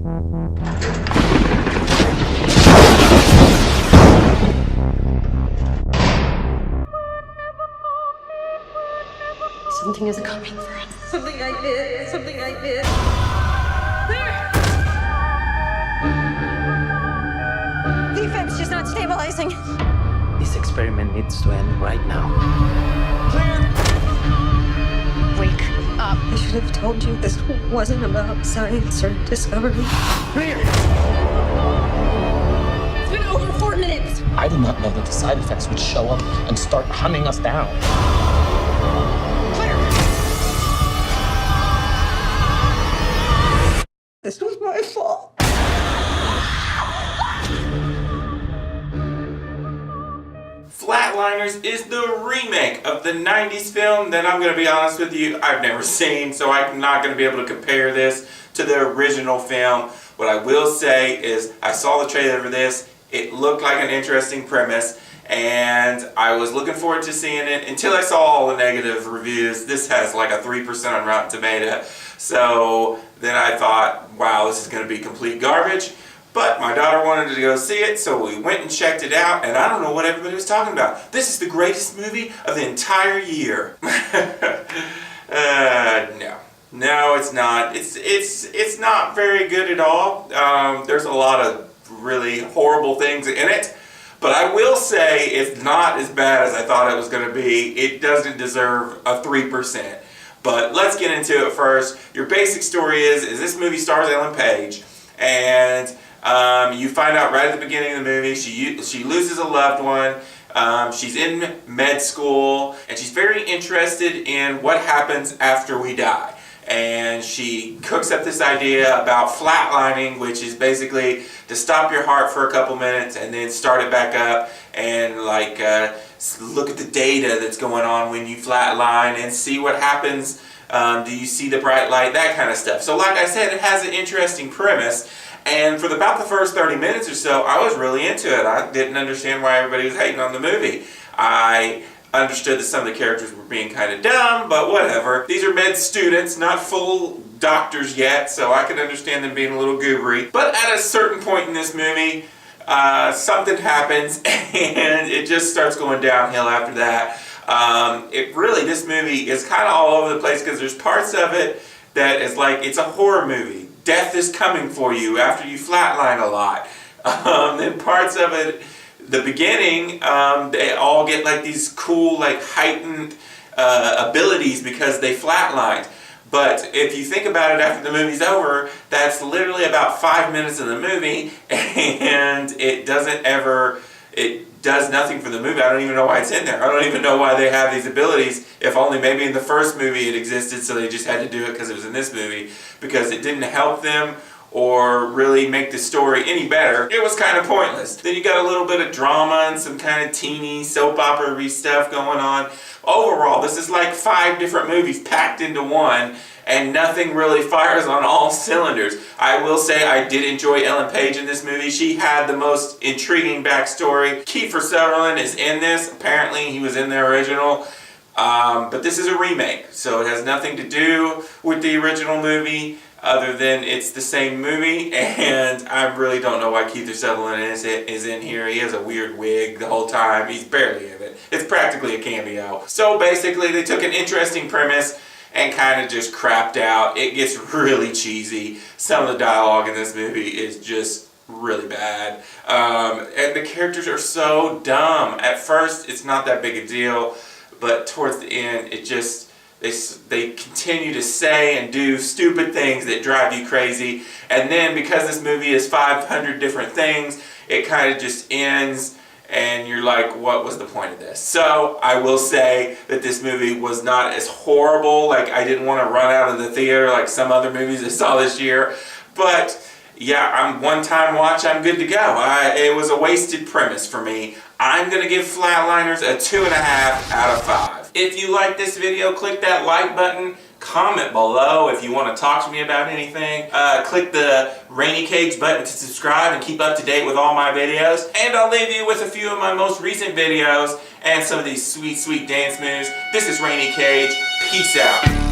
Something is coming for us. Something I did. Something I did. There! Defense just not stabilizing. This experiment needs to end right now. Wake up. I should have told you this wasn't about science or discovery. Clear! It's been over 4 minutes. I did not know that the side effects would show up and start hunting us down. This was my fault. Flatliners is the remake of the 90s film that I'm going to be honest with you, I've never seen, so I'm not going to be able to compare this to the original film. What I will say is I saw the trailer for this, it looked like an interesting premise, and I was looking forward to seeing it until I saw all the negative reviews. This has like a 3% on Rotten Tomato, so then I thought, wow, this is going to be complete garbage. But my daughter wanted to go see it, so we went and checked it out, and I don't know what everybody was talking about. This is the greatest movie of the entire year. No, it's not. It's not very good at all. There's a lot of really horrible things in it. But I will say it's not as bad as I thought it was going to be. It doesn't deserve a 3%. But let's get into it first. Your basic story is this movie stars Ellen Page, and you find out right at the beginning of the movie she loses a loved one. She's in med school, and she's very interested in what happens after we die. And she cooks up this idea about flatlining, which is basically to stop your heart for a couple minutes and then start it back up and like look at the data that's going on when you flatline and see what happens. Do you see the bright light? That kind of stuff. So like I said, it has an interesting premise. And for about the first 30 minutes or so, I was really into it. I didn't understand why everybody was hating on the movie. I understood that some of the characters were being kind of dumb, but whatever. These are med students, not full doctors yet, so I can understand them being a little goobery. But at a certain point in this movie, something happens, and it just starts going downhill after that. This movie is kind of all over the place because there's parts of it that is like, it's a horror movie. Death is coming for you after you flatline a lot. Then parts of it, the beginning, they all get like these cool, like heightened abilities because they flatlined. But if you think about it after the movie's over, that's literally about 5 minutes of the movie, and it does nothing for the movie. I don't even know why it's in there. I don't even know why they have these abilities. If only maybe in the first movie it existed, so they just had to do it because it was in this movie, because it didn't help them or really make the story any better. It was kind of pointless. Then you got a little bit of drama and some kind of teeny soap opera-y stuff going on. Overall, this is like 5 different movies packed into one, and nothing really fires on all cylinders. I will say I did enjoy Ellen Page in this movie. She had the most intriguing backstory. Kiefer Sutherland is in this. Apparently he was in the original. But this is a remake, so it has nothing to do with the original movie other than it's the same movie, and I really don't know why Kiefer Sutherland is in here. He has a weird wig the whole time. He's barely in it. It's practically a cameo. So basically they took an interesting premise and kind of just crapped out. It gets really cheesy. Some of the dialogue in this movie is just really bad. And the characters are so dumb. At first it's not that big a deal, but towards the end it just, they continue to say and do stupid things that drive you crazy. And then because this movie is 500 different things, it kind of just ends and you're like, what was the point of this? So I will say that this movie was not as horrible. Like, I didn't want to run out of the theater like some other movies I saw this year. But yeah, I'm one-time watch, I'm good to go. It was a wasted premise for me. I'm going to give Flatliners a 2.5 out of 5. If you like this video, click that like button. Comment below if you want to talk to me about anything. Click the Rainy Cage button to subscribe and keep up to date with all my videos. And I'll leave you with a few of my most recent videos and some of these sweet, sweet dance moves. This is Rainy Cage. Peace out.